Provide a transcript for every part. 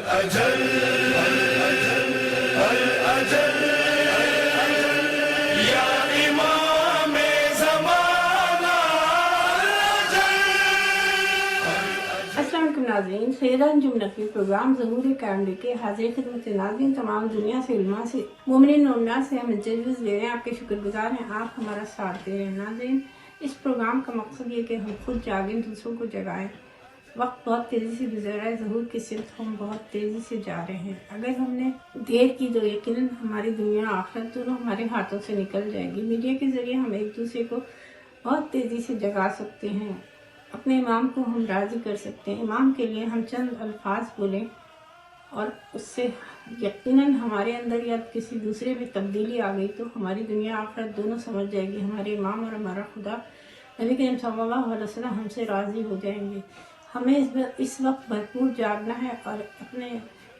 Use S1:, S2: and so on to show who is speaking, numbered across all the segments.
S1: الأجل الأجل یا امام زمانہ
S2: السلام علیکم ناظرین، سیدہ انجم نقوی پروگرام ظہور کامل کے حاضر خدمت ناظرین تمام دنیا سے علماء سے مومنین مومنات سے ہم انٹرویوز لے رہے ہیں، آپ کے شکر گزار ہیں، آپ ہمارا ساتھ دے رہے ہیں۔ ناظرین، اس پروگرام کا مقصد یہ کہ ہم خود جاگیں، دوسروں کو جگائیں۔ وقت بہت تیزی سے گزر رہا ہے، ظہور کی سمت ہم بہت تیزی سے جا رہے ہیں۔ اگر ہم نے دیر کی تو یقیناً ہماری دنیا آخرت دونوں ہمارے ہاتھوں سے نکل جائے گی۔ میڈیا کے ذریعے ہم ایک دوسرے کو بہت تیزی سے جگا سکتے ہیں، اپنے امام کو ہم راضی کر سکتے ہیں۔ امام کے لیے ہم چند الفاظ بولیں اور اس سے یقیناً ہمارے اندر یا کسی دوسرے میں تبدیلی آ گئی تو ہماری دنیا آخرت دونوں سمجھ جائے گی۔ ہمارے امام اور ہمارا خدا نبی کریم صلی اللہ علیہ وسلم ہم سے راضی ہو جائیں گے۔ ہمیں اس وقت بھرپور جاگنا ہے اور اپنے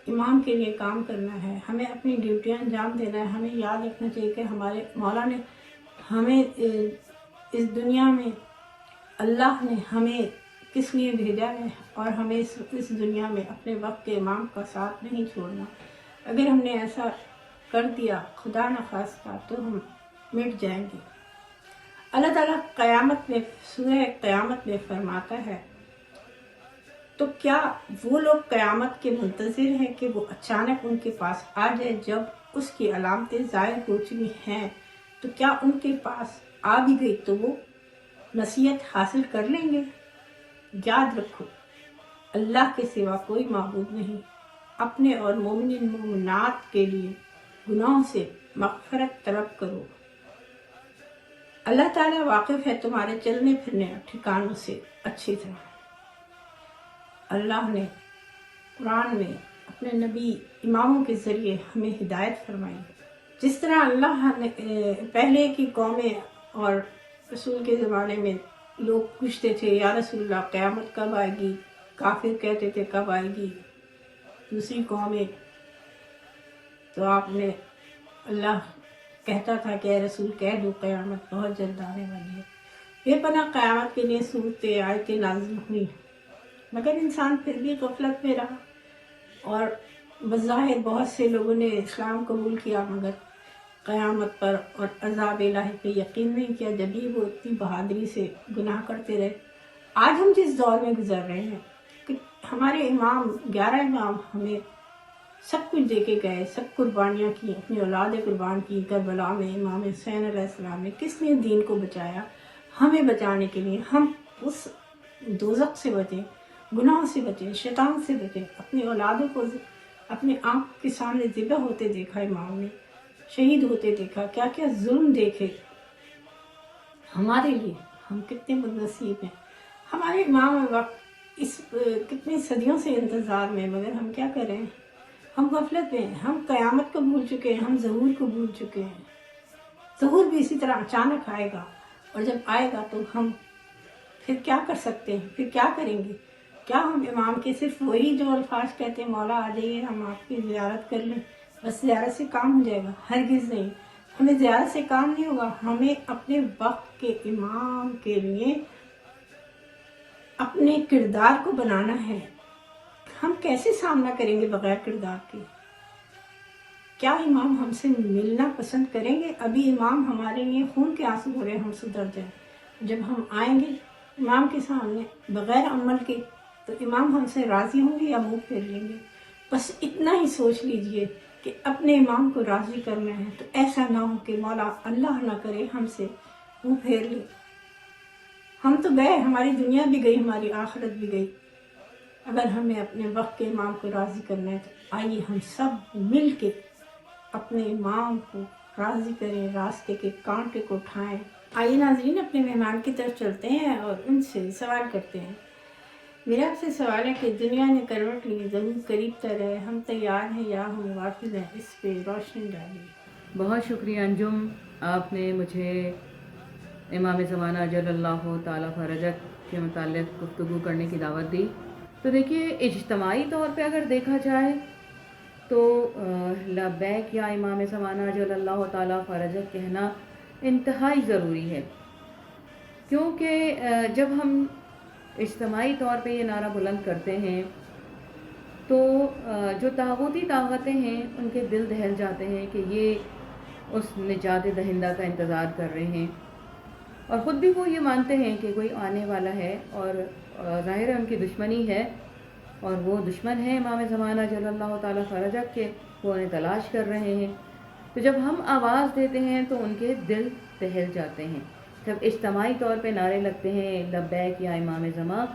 S2: امام کے لیے کام کرنا ہے، ہمیں اپنی ڈیوٹیاں انجام دینا ہے۔ ہمیں یاد رکھنا چاہیے کہ ہمارے مولا نے ہمیں اس دنیا میں، اللہ نے ہمیں کس لیے بھیجا ہے اور ہمیں اس دنیا میں اپنے وقت کے امام کا ساتھ نہیں چھوڑنا۔ اگر ہم نے ایسا کر دیا خدا نخواستہ تو ہم مٹ جائیں گے۔ اللہ تعالیٰ قیامت میں، سورہ قیامت میں فرماتا ہے، تو کیا وہ لوگ قیامت کے منتظر ہیں کہ وہ اچانک ان کے پاس آ جائے جب اس کی علامتیں ظاہر ہو چکی ہیں؟ تو کیا ان کے پاس آ بھی گئی تو وہ نصیحت حاصل کر لیں گے؟ یاد رکھو، اللہ کے سوا کوئی معبود نہیں۔ اپنے اور مومنین مومنات کے لیے گناہوں سے مغفرت طلب کرو۔ اللہ تعالیٰ واقف ہے تمہارے چلنے پھرنے ٹھکانوں سے اچھی طرح۔ اللہ نے قرآن میں اپنے نبی اماموں کے ذریعے ہمیں ہدایت فرمائی۔ جس طرح اللہ نے پہلے کی قومیں اور رسول کے زمانے میں لوگ پوچھتے تھے، یا رسول اللہ قیامت کب آئے گی؟ کافر کہتے تھے کب آئے گی؟ دوسری قومیں تو آپ نے، اللہ کہتا تھا کہ اے رسول کہہ دو قیامت بہت جلد آنے والی ہے۔ بے پناہ قیامت کے لیے صورتیں آیتیں نازل ہوئی، مگر انسان پھر بھی غفلت میں رہا اور بظاہر بہت سے لوگوں نے اسلام قبول کیا مگر قیامت پر اور عذاب الہی پہ یقین نہیں کیا، جب بھی وہ اتنی بہادری سے گناہ کرتے رہے۔ آج ہم جس دور میں گزر رہے ہیں کہ ہمارے امام 11 امام ہمیں سب کچھ دے کے گئے، سب قربانیاں کی، اپنی اولادیں قربان کی۔ کربلا میں امام حسین علیہ السلام نے کس لیے دین کو بچایا؟ ہمیں بچانے کے لیے۔ ہم اس دوزخ سے بچیں، گناہوں سے بچیں، شیطان سے بچیں۔ اپنی اولادوں کو اپنے آنکھ کے سامنے ذبح ہوتے دیکھا، امام نے شہید ہوتے دیکھا، کیا کیا ظلم دیکھے ہمارے لیے۔ ہم کتنے بد نصیب ہیں۔ ہمارے امام وقت اس کتنی صدیوں سے انتظار میں، مگر ہم کیا کر رہے ہیں؟ ہم غفلت میں ہیں، ہم قیامت کو بھول چکے ہیں، ہم ظہور کو بھول چکے ہیں۔ ظہور بھی اسی طرح اچانک آئے گا، اور جب آئے گا تو ہم پھر کیا کر سکتے ہیں؟ پھر کیا کریں گے؟ کیا ہم امام کے صرف وہی جو الفاظ کہتے ہیں، مولا آ جائیے ہم آپ کی زیارت کر لیں، بس زیارت سے کام ہو جائے گا؟ ہرگز نہیں۔ ہمیں زیارت سے کام نہیں ہوگا، ہمیں اپنے وقت کے امام کے لیے اپنے کردار کو بنانا ہے۔ ہم کیسے سامنا کریں گے بغیر کردار کے؟ کیا امام ہم سے ملنا پسند کریں گے؟ ابھی امام ہمارے لیے خون کے آنسو ہو رہے ہیں، ہم سدھر جائیں۔ جب ہم آئیں گے امام کے سامنے بغیر عمل کے تو امام ہم سے راضی ہوں گے یا منہ پھیر لیں گے؟ بس اتنا ہی سوچ لیجئے کہ اپنے امام کو راضی کرنا ہے تو ایسا نہ ہو کہ مولا اللہ نہ کرے ہم سے منہ پھیر لے۔ ہم تو گئے، ہماری دنیا بھی گئی، ہماری آخرت بھی گئی۔ اگر ہمیں اپنے وقت کے امام کو راضی کرنا ہے تو آئیے ہم سب مل کے اپنے امام کو راضی کریں، راستے کے کانٹے کو اٹھائیں۔ آئیے ناظرین اپنے مہمان کی طرف چلتے ہیں اور ان سے سوال کرتے ہیں۔ میرا آپ سے سوال ہے کہ دنیا نے کروٹ لی، ضرور قریب تر ہے، ہم تیار ہیں یا ہم غافل ہیں؟ اس پہ روشنی ڈالیے۔
S3: بہت شکریہ انجم، آپ نے مجھے امام زمانہ اجل اللہ تعالیٰ فرجت کے متعلق گفتگو کرنے کی دعوت دی۔ تو دیکھیے، اجتماعی طور پہ اگر دیکھا جائے تو لبیک یا امام زمانہ اجل اللہ تعالیٰ فرجت کہنا انتہائی ضروری ہے، کیونکہ جب ہم اجتماعی طور پہ یہ نعرہ بلند کرتے ہیں تو جو طاغوتی طاقتیں ہیں ان کے دل دہل جاتے ہیں کہ یہ اس نجات دہندہ کا انتظار کر رہے ہیں، اور خود بھی وہ یہ مانتے ہیں کہ کوئی آنے والا ہے، اور ظاہر ہے ان کی دشمنی ہے، اور وہ دشمن ہیں امام زمانہ جل اللہ تعالیٰ فرجہ کے، وہ انہیں تلاش کر رہے ہیں۔ تو جب ہم آواز دیتے ہیں تو ان کے دل دہل جاتے ہیں، جب اجتماعی طور پہ نعرے لگتے ہیں لبیک یا امام زمان،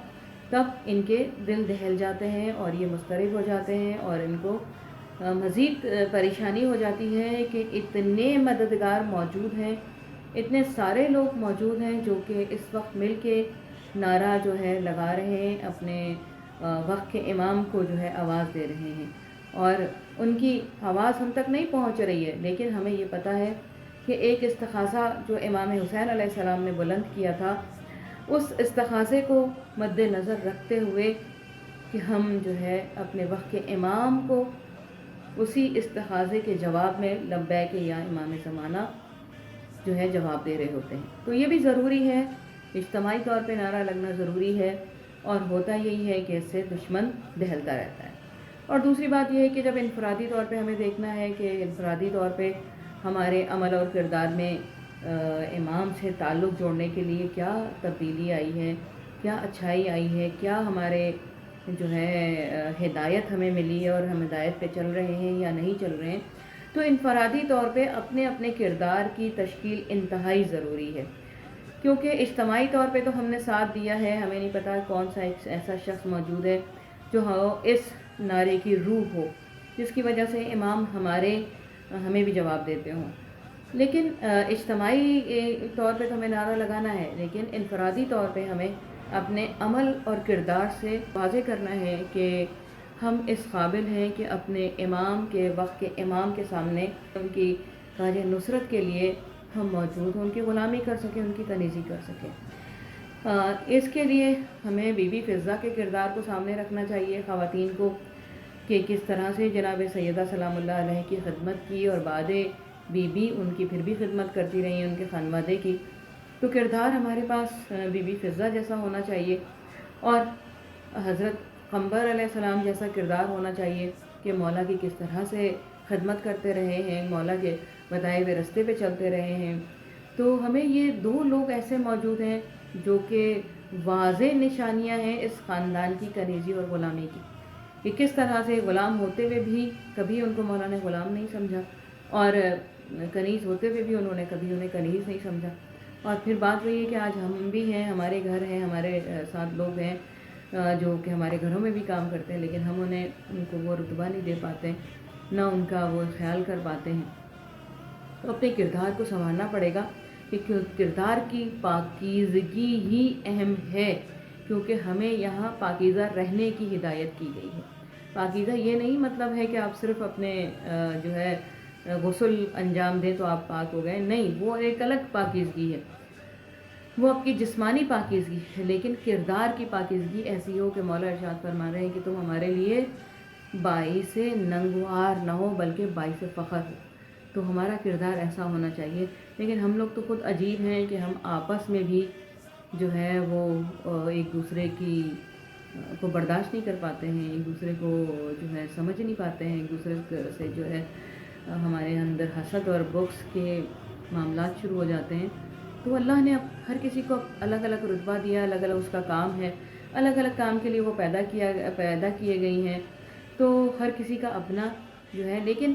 S3: تب ان کے دل دہل جاتے ہیں اور یہ مضطرب ہو جاتے ہیں، اور ان کو مزید پریشانی ہو جاتی ہے کہ اتنے مددگار موجود ہیں، اتنے سارے لوگ موجود ہیں جو کہ اس وقت مل کے نعرہ جو ہے لگا رہے ہیں، اپنے وقت کے امام کو جو ہے آواز دے رہے ہیں، اور ان کی آواز ہم تک نہیں پہنچ رہی ہے، لیکن ہمیں یہ پتہ ہے کہ ایک استغاثہ جو امام حسین علیہ السلام نے بلند کیا تھا، اس استغاثے کو مد نظر رکھتے ہوئے کہ ہم جو ہے اپنے وقت کے امام کو اسی استغاثے کے جواب میں لبیک یا امام زمانہ جو ہے جواب دے رہے ہوتے ہیں۔ تو یہ بھی ضروری ہے، اجتماعی طور پہ نعرہ لگنا ضروری ہے، اور ہوتا یہی ہے کہ اس سے دشمن دہلتا رہتا ہے۔ اور دوسری بات یہ ہے کہ جب انفرادی طور پہ ہمیں دیکھنا ہے کہ انفرادی طور پہ ہمارے عمل اور کردار میں امام سے تعلق جوڑنے کے لیے کیا تبدیلی آئی ہے، کیا اچھائی آئی ہے، کیا ہمارے جو ہے ہدایت ہمیں ملی ہے اور ہم ہدایت پہ چل رہے ہیں یا نہیں چل رہے ہیں، تو انفرادی طور پہ اپنے اپنے کردار کی تشکیل انتہائی ضروری ہے، کیونکہ اجتماعی طور پہ تو ہم نے ساتھ دیا ہے، ہمیں نہیں پتہ کون سا ایک ایسا شخص موجود ہے جو اس نعرے کی روح ہو، جس کی وجہ سے امام ہمیں بھی جواب دیتے ہوں۔ لیکن اجتماعی طور پہ تو ہمیں نعرہ لگانا ہے، لیکن انفرادی طور پہ ہمیں اپنے عمل اور کردار سے واضح کرنا ہے کہ ہم اس قابل ہیں کہ اپنے امام کے وقت کے امام کے سامنے ان کی کاج نصرت کے لیے ہم موجود ہوں، ان کی غلامی کر سکیں، ان کی تنیزی کر سکیں۔ اس کے لیے ہمیں بی بی فضہ کے کردار کو سامنے رکھنا چاہیے، خواتین کو، کہ کس طرح سے جناب سیدہ سلام اللہ علیہ کی خدمت کی، اور بعد بی بی ان کی پھر بھی خدمت کرتی رہی ان کے خانوادے کی۔ تو کردار ہمارے پاس بی بی فضہ جیسا ہونا چاہیے، اور حضرت قمبر علیہ السلام جیسا کردار ہونا چاہیے کہ مولا کی کس طرح سے خدمت کرتے رہے ہیں، مولا کے بتائے ہوئے رستے پہ چلتے رہے ہیں۔ تو ہمیں یہ دو لوگ ایسے موجود ہیں جو کہ واضح نشانیاں ہیں اس خاندان کی کنیزی اور غلامی کی، کہ کس طرح سے غلام ہوتے ہوئے بھی کبھی ان کو مولا نے غلام نہیں سمجھا، اور کنیز ہوتے ہوئے بھی انہوں نے کبھی انہیں کنیز نہیں سمجھا۔ اور پھر بات وہی ہے کہ آج ہم بھی ہیں، ہمارے گھر ہیں، ہمارے ساتھ لوگ ہیں جو کہ ہمارے گھروں میں بھی کام کرتے ہیں، لیکن ہم ان کو وہ رتبہ نہیں دے پاتے، نہ ان کا وہ خیال کر پاتے ہیں۔ تو اپنے کردار کو سنوارنا پڑے گا، کہ کردار کی پاکیزگی ہی اہم ہے، کیونکہ ہمیں یہاں پاکیزہ رہنے کی ہدایت کی گئی ہے۔ پاکیزہ یہ نہیں مطلب ہے کہ آپ صرف اپنے جو ہے غسل انجام دیں تو آپ پاک ہو گئے، نہیں، وہ ایک الگ پاکیزگی ہے، وہ آپ کی جسمانی پاکیزگی ہے، لیکن کردار کی پاکیزگی ایسی ہو کہ مولا ارشاد فرما رہے ہیں کہ تم ہمارے لیے باعث ننگوار نہ ہو بلکہ باعث فخر ہو۔ تو ہمارا کردار ایسا ہونا چاہیے، لیکن ہم لوگ تو خود عجیب ہیں کہ ہم آپس میں بھی جو ہے وہ ایک دوسرے کی کو برداشت نہیں کر پاتے ہیں، ایک دوسرے کو جو ہے سمجھ نہیں پاتے ہیں، ایک دوسرے سے جو ہے ہمارے اندر حسد اور بغض کے معاملات شروع ہو جاتے ہیں۔ تو اللہ نے ہر کسی کو الگ الگ رتبہ دیا، الگ الگ اس کا کام ہے، الگ الگ کام کے لیے وہ پیدا کیے گئی ہیں، تو ہر کسی کا اپنا جو ہے، لیکن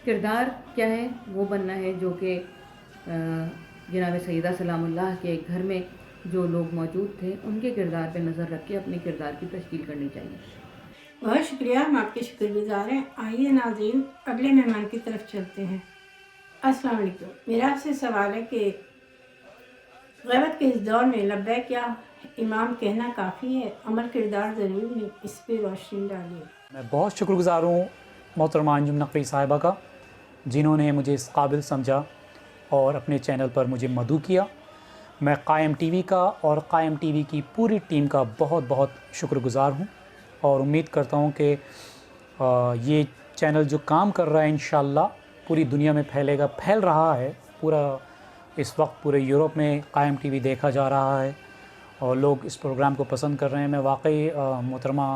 S3: کردار کیا ہے، وہ بننا ہے جو کہ جناب سیدہ سلام اللہ کے گھر میں جو لوگ موجود تھے ان کے کردار پہ نظر رکھ کے اپنے کردار کی تشکیل کرنی چاہیے۔
S2: بہت شکریہ، ہم آپ کے شکر گزار ہیں۔ آئیے ناظرین اگلے مہمان کی طرف چلتے ہیں۔ السلام علیکم، میرا آپ سے سوال ہے کہ غیبت کے اس دور میں لبیک یا امام کہنا کافی ہے، عمل کردار ضروری ہے، اس پہ روشنی ڈالیے۔
S4: میں بہت شکر گزار ہوں محترمہ انجم نقوی صاحبہ کا، جنہوں نے مجھے اس قابل سمجھا اور اپنے چینل پر مجھے مدعو کیا۔ میں قائم ٹی وی کا اور قائم ٹی وی کی پوری ٹیم کا بہت بہت شکر گزار ہوں، اور امید کرتا ہوں کہ یہ چینل جو کام کر رہا ہے انشاءاللہ پوری دنیا میں پھیل رہا ہے، اس وقت پورے یورپ میں قائم ٹی وی دیکھا جا رہا ہے اور لوگ اس پروگرام کو پسند کر رہے ہیں۔ میں واقعی محترمہ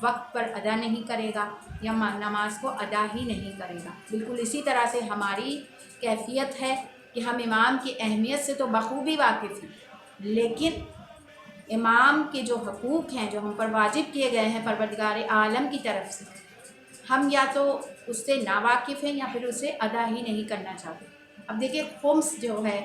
S5: وقت پر ادا نہیں کرے گا یا نماز کو ادا ہی نہیں کرے گا۔ بالکل اسی طرح سے ہماری کیفیت ہے کہ ہم امام کی اہمیت سے تو بخوبی واقف ہیں، لیکن امام کے جو حقوق ہیں جو ہم پر واجب کیے گئے ہیں پروردگار عالم کی طرف سے، ہم یا تو اس سے ناواقف ہیں یا پھر اسے ادا ہی نہیں کرنا چاہتے۔ اب دیکھیں خمس جو ہے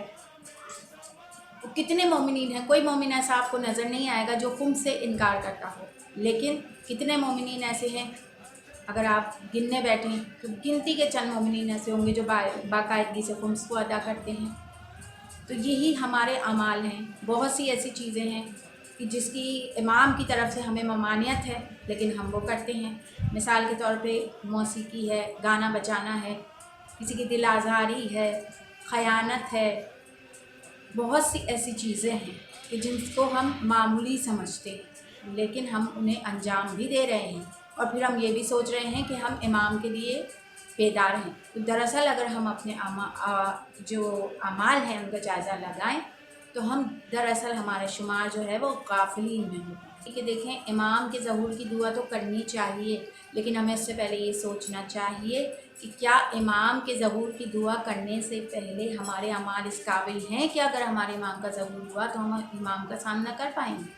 S5: وہ کتنے مومنین ہیں، کوئی مومن ایسا آپ کو نظر نہیں آئے گا جو خمس سے انکار کرتا ہو، لیکن کتنے مومنین ایسے ہیں اگر آپ گننے بیٹھیں تو گنتی کے چند مومنین ایسے ہوں گے جو باقاعدگی سے خمس کو ادا کرتے ہیں۔ تو یہی ہمارے اعمال ہیں، بہت سی ایسی چیزیں ہیں کہ جس کی امام کی طرف سے ہمیں ممانعت ہے لیکن ہم وہ کرتے ہیں۔ مثال کے طور پہ موسیقی ہے، گانا بجانا ہے، کسی کی دل آزاری ہے، خیانت ہے، بہت سی ایسی چیزیں ہیں کہ جن کو ہم معمولی سمجھتے ہیں لیکن ہم انہیں انجام بھی دے رہے ہیں، اور پھر ہم یہ بھی سوچ رہے ہیں کہ ہم امام کے لیے بیدار ہیں۔ تو دراصل اگر ہم اپنے جو اعمال ہیں ان کا جائزہ لگائیں تو ہم دراصل ہمارے شمار جو ہے وہ غافلین میں ہوگا۔ کہ دیکھیں امام کے ظہور کی دعا تو کرنی چاہیے، لیکن ہمیں اس سے پہلے یہ سوچنا چاہیے کہ کیا امام کے ظہور کی دعا کرنے سے پہلے ہمارے اعمال اس قابل ہیں کہ اگر ہمارے امام کا ظہور ہوا تو ہم امام کا سامنا کر پائیں گے؟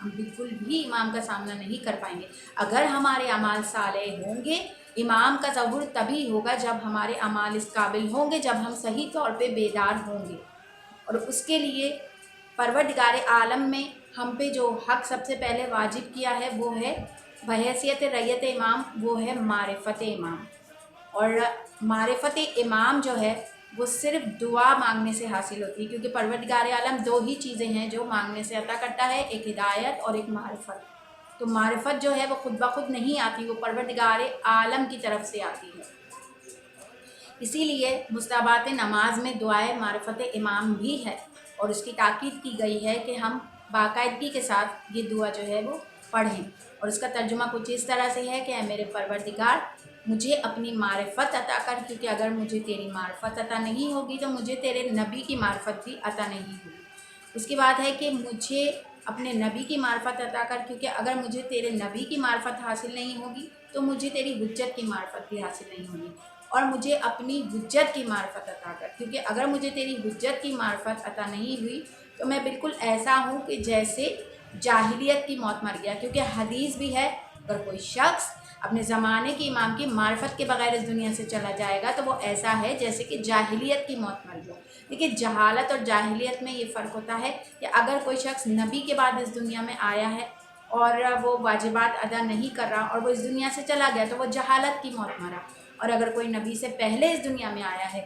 S5: ہم بالکل بھی امام کا سامنا نہیں کر پائیں گے۔ اگر ہمارے اعمال صالح ہوں گے، امام کا ظہور تبھی ہوگا جب ہمارے اعمال اس قابل ہوں گے، جب ہم صحیح طور پہ بیدار ہوں گے، اور اس کے لیے پروردگار عالم میں ہم پہ جو حق سب سے پہلے واجب کیا ہے وہ ہے بحیثیت رعیت امام، وہ ہے معرفت امام۔ اور معرفت امام جو ہے وہ صرف دعا مانگنے سے حاصل ہوتی ہے، کیونکہ پروردگار عالم دو ہی چیزیں ہیں جو مانگنے سے عطا کرتا ہے، ایک ہدایت اور ایک معرفت۔ تو معرفت جو ہے وہ خود بخود نہیں آتی، وہ پروردگار عالم کی طرف سے آتی ہے۔ اسی لیے مستحبات نماز میں دعائے معرفت امام بھی ہے، اور اس کی تاکید کی گئی ہے کہ ہم باقاعدگی کے ساتھ یہ دعا جو ہے وہ پڑھیں، اور اس کا ترجمہ کچھ اس طرح سے ہے کہ اے میرے پروردگار مجھے اپنی معرفت عطا کر، کیونکہ اگر مجھے تیری معرفت عطا نہیں ہوگی تو مجھے تیرے نبی کی معرفت بھی عطا نہیں ہوگی۔ اس کے بعد ہے کہ مجھے اپنے نبی کی معرفت عطا کر، کیونکہ اگر مجھے تیرے نبی کی معرفت حاصل نہیں ہوگی تو مجھے تیری حجت کی معرفت بھی حاصل نہیں ہوگی، اور مجھے اپنی حجت کی معرفت عطا کر، کیونکہ اگر مجھے تیری حجت کی معرفت عطا نہیں ہوئی تو میں بالکل ایسا ہوں کہ جیسے جاہلیت کی موت مر گیا، کیونکہ حدیث بھی ہے اگر کوئی شخص اپنے زمانے کے امام کی معرفت کے بغیر اس دنیا سے چلا جائے گا تو وہ ایسا ہے جیسے کہ جاہلیت کی موت مر گیا۔ دیکھیے جہالت اور جاہلیت میں یہ فرق ہوتا ہے کہ اگر کوئی شخص نبی کے بعد اس دنیا میں آیا ہے اور وہ واجبات ادا نہیں کر رہا اور وہ اس دنیا سے چلا گیا تو وہ جہالت کی موت مرا، اور اگر کوئی نبی سے پہلے اس دنیا میں آیا ہے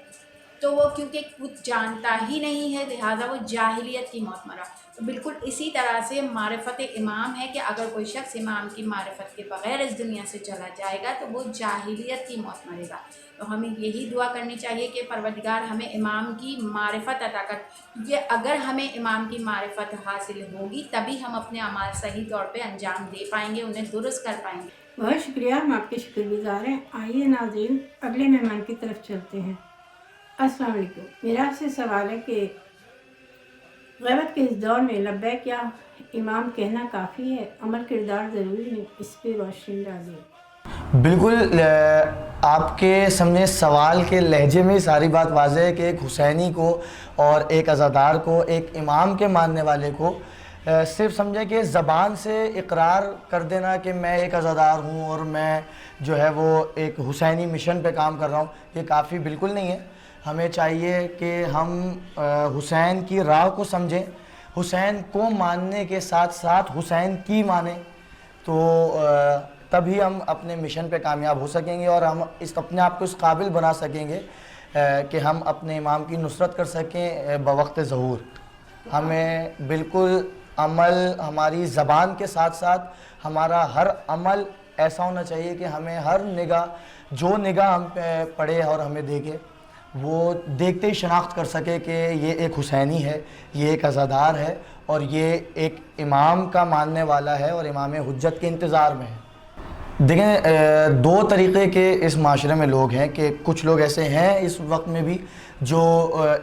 S5: تو وہ کیونکہ کچھ جانتا ہی نہیں ہے لہٰذا وہ جاہلیت کی موت مرا۔ تو بالکل اسی طرح سے معرفت امام ہے کہ اگر کوئی شخص امام کی معرفت کے بغیر اس دنیا سے چلا جائے گا تو وہ جاہلیت کی موت مرے گا۔ تو ہمیں یہی دعا کرنی چاہیے کہ پروردگار ہمیں امام کی معرفت عطا کر، کیونکہ اگر ہمیں امام کی معرفت حاصل ہوگی تبھی ہم اپنے اعمال صحیح طور پہ انجام دے پائیں گے، انہیں درست کر پائیں گے۔
S2: بہت شکریہ، ہم آپ کے شکر گزار ہیں۔ آئیے ناظرین اگلے مہمان کی طرف چلتے ہیں۔ السلام علیکم، میرا آپ سے سوال ہے کہ غیبت کے اس دور میں لبیک یا امام کہنا کافی ہے؟ عمل کردار ضروری ہے، اس پہ روشنی ڈالیے۔
S6: بالکل آپ کے سامنے سوال کے لہجے میں ساری بات واضح ہے کہ ایک حسینی کو اور ایک عزادار کو، ایک امام کے ماننے والے کو صرف سمجھے کہ زبان سے اقرار کر دینا کہ میں ایک عزادار ہوں اور میں جو ہے وہ ایک حسینی مشن پہ کام کر رہا ہوں، یہ کافی بالکل نہیں ہے۔ ہمیں چاہیے کہ ہم حسین کی راہ کو سمجھیں، حسین کو ماننے کے ساتھ ساتھ حسین کی مانیں، تو تبھی ہم اپنے مشن پہ کامیاب ہو سکیں گے اور ہم اپنے آپ کو اس قابل بنا سکیں گے کہ ہم اپنے امام کی نصرت کر سکیں بوقت ظہور۔ ہمیں بالکل عمل ہماری زبان کے ساتھ ساتھ ہمارا ہر عمل ایسا ہونا چاہیے کہ ہمیں ہر نگاہ، جو نگاہ ہم پہ پڑے اور ہمیں دیکھے، وہ دیکھتے ہی شناخت کر سکے کہ یہ ایک حسینی ہے، یہ ایک عزادار ہے اور یہ ایک امام کا ماننے والا ہے اور امام حجت کے انتظار میں ہے۔ دیکھیں دو طریقے کے اس معاشرے میں لوگ ہیں کہ کچھ لوگ ایسے ہیں اس وقت میں بھی جو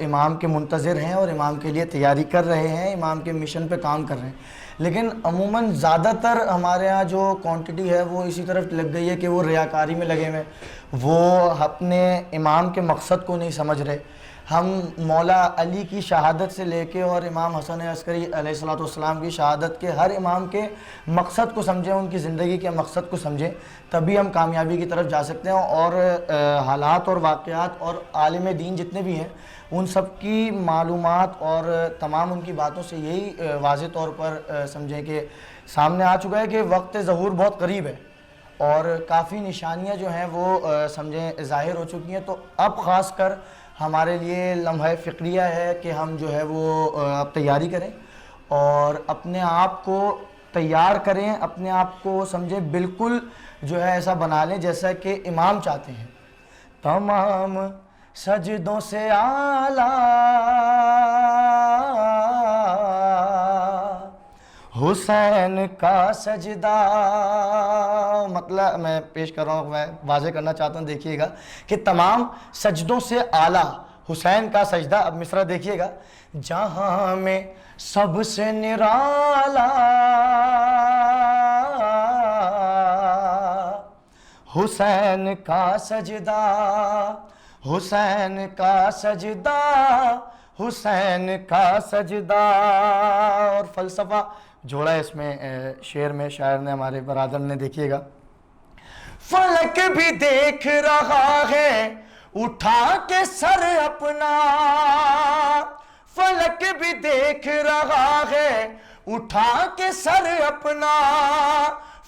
S6: امام کے منتظر ہیں اور امام کے لیے تیاری کر رہے ہیں، امام کے مشن پہ کام کر رہے ہیں، لیکن عموماً زیادہ تر ہمارے ہاں جو کوانٹٹی ہے وہ اسی طرف لگ گئی ہے کہ وہ ریاکاری میں لگے ہوئے ہیں، وہ اپنے امام کے مقصد کو نہیں سمجھ رہے۔ ہم مولا علی کی شہادت سے لے کے اور امام حسن عسکری علیہ السلام کی شہادت کے ہر امام کے مقصد کو سمجھیں، ان کی زندگی کے مقصد کو سمجھیں، تبھی ہم کامیابی کی طرف جا سکتے ہیں۔ اور حالات اور واقعات اور عالم دین جتنے بھی ہیں ان سب کی معلومات اور تمام ان کی باتوں سے یہی واضح طور پر سمجھیں کہ سامنے آ چکا ہے کہ وقت ظہور بہت قریب ہے اور کافی نشانیاں جو ہیں وہ سمجھیں ظاہر ہو چکی ہیں۔ تو اب خاص کر ہمارے لیے لمحہ فکریہ ہے کہ ہم جو ہے وہ اب تیاری کریں اور اپنے آپ کو تیار کریں، اپنے آپ کو سمجھیں بالکل جو ہے ایسا بنا لیں جیسا کہ امام چاہتے ہیں۔ تمام سجدوں سے اعلیٰ حسین کا سجدہ، مطلب میں پیش کر رہا ہوں، میں واضح کرنا چاہتا ہوں، دیکھیے گا کہ تمام سجدوں سے اعلیٰ حسین کا سجدہ۔ اب مصرع دیکھیے گا، جہاں میں سب سے نرالا حسین کا سجدہ، حسین کا سجدہ، حسین کا سجدہ۔ اور فلسفہ جوڑا ہے اس میں شعر میں، شاعر نے ہمارے برادر نے، دیکھیے گا، فلک بھی دیکھ رہا ہے اٹھا کے سر اپنا، فلک بھی دیکھ رہا ہے اٹھا کے سر اپنا،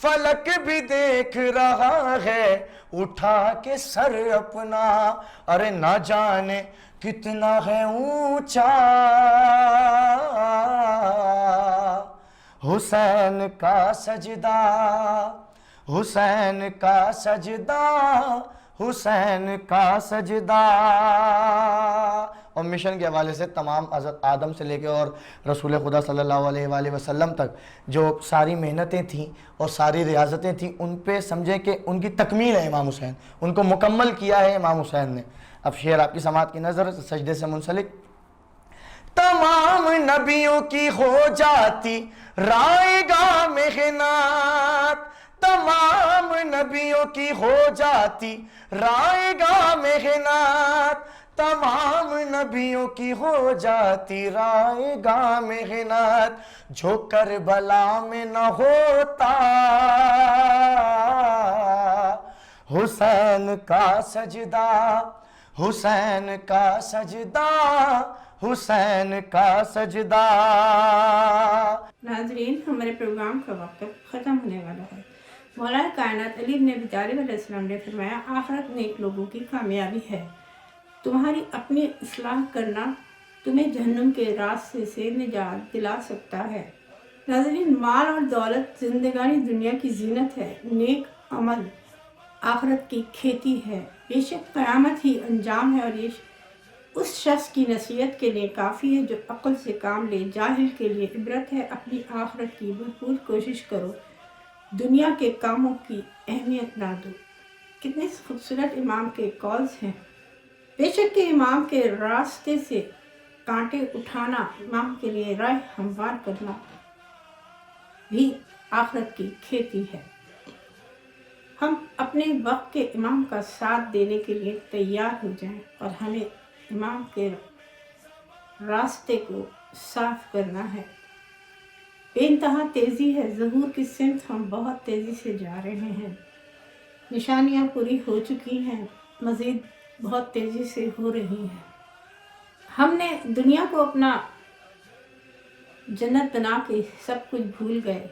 S6: فلک بھی دیکھ رہا ہے اٹھا کے سر اپنا، ارے نہ جانے کتنا ہے اونچا حسین کا سجدہ، حسین کا سجدہ، حسین کا سجدہ۔ اور مشن کے حوالے سے تمام حضرت آدم سے لے کے اور رسول خدا صلی اللہ علیہ وآلہ وسلم تک جو ساری محنتیں تھیں اور ساری ریاضتیں تھیں، ان پہ سمجھیں کہ ان کی تکمیل ہے امام حسین، ان کو مکمل کیا ہے امام حسین نے۔ اب شعر آپ کی سماعت کی نظر، سجدے سے منسلک، تمام نبیوں کی ہو جاتی رائے گاہ محنت، تمام نبیوں کی ہو جاتی رائے گاہ محنت، تمام نبیوں کی ہو جاتی رائے گاہ محنت، جو کربلا میں نہ ہوتا حسین کا سجدہ، حسین کا سجدہ، حسین کا سجدہ۔
S2: ناظرین، ہمارے پروگرام کا وقت ختم ہونے والا ہے۔ مولا کائنات علی بن ابی طالب علیہ السلام نے فرمایا، آخرت نیک لوگوں کی کامیابی ہے، تمہاری اپنی اصلاح کرنا تمہیں جہنم کے راستے سے نجات دلا سکتا ہے۔ ناظرین، مال اور دولت زندگانی دنیا کی زینت ہے، نیک عمل آخرت کی کھیتی ہے، بے شک قیامت ہی انجام ہے، اور یہ اس شخص کی نصیحت کے لیے کافی ہے جو عقل سے کام لے، جاہل کے لیے عبرت ہے۔ اپنی آخرت کی بھرپور کوشش کرو، دنیا کے کاموں کی اہمیت نہ دو۔ کتنے خوبصورت امام کے کالز ہیں۔ بے شک کہ امام کے راستے سے کانٹے اٹھانا، امام کے لیے راہ ہموار کرنا بھی آخرت کی کھیتی ہے۔ ہم اپنے وقت کے امام کا ساتھ دینے کے لیے تیار ہو جائیں اور ہمیں امام کے راستے کو صاف کرنا ہے۔ بے انتہا تیزی ہے، ظہور کی سمت ہم بہت تیزی سے جا رہے ہیں، نشانیاں پوری ہو چکی ہیں، مزید بہت تیزی سے ہو رہی ہیں۔ ہم نے دنیا کو اپنا جنت بنا کے سب کچھ بھول گئے،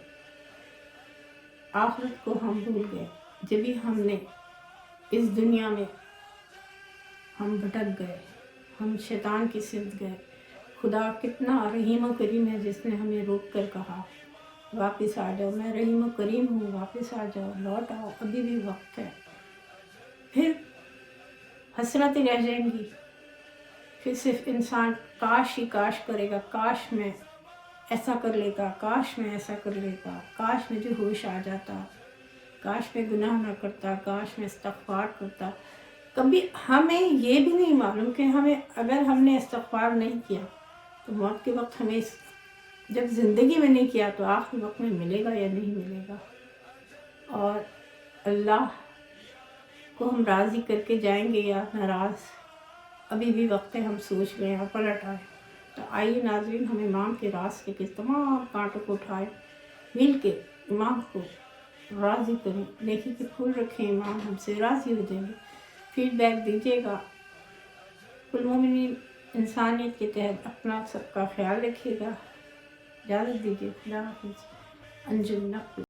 S2: آخرت کو ہم بھول گئے۔ جبھی ہم نے اس دنیا میں ہم بھٹک گئے، ہم شیطان کی سمت گئے۔ خدا کتنا رحیم و کریم ہے جس نے ہمیں روک کر کہا واپس آ جاؤ، میں رحیم و کریم ہوں، واپس آ جاؤ، لوٹ آؤ، ابھی بھی وقت ہے۔ پھر حسرتیں رہ جائیں گی، پھر صرف انسان کاش ہی کاش کرے گا، کاش میں ایسا کر لیتا، کاش میں ایسا کر لیتا، کاش مجھے ہوش آ جاتا، کاش میں گناہ نہ کرتا، کاش میں استغفار کرتا۔ کبھی ہمیں یہ بھی نہیں معلوم کہ اگر ہم نے استغفار نہیں کیا تو موت کے وقت ہمیں جب زندگی میں نہیں کیا تو آخری وقت میں ملے گا یا نہیں ملے گا. اور اللہ کو ہم راضی کر کے جائیں گے یا ناراض، ابھی بھی وقت ہے ہم سوچ لیں اور پلٹ آئیں. تو آئیے ناظرین، ہم امام کے راستے کے تمام کانٹوں کو اٹھائیں، مل کے امام کو راضی کریں. نیکی کے پھول رکھیں، امام ہم سے راضی ہو جائیں گے. فیڈ بیک دیجیے گا. کل مومنین انسانیت کے تحت اپنا سب کا خیال رکھیے گا. اجازت دیجیے. خدا حافظ. انجم نقل.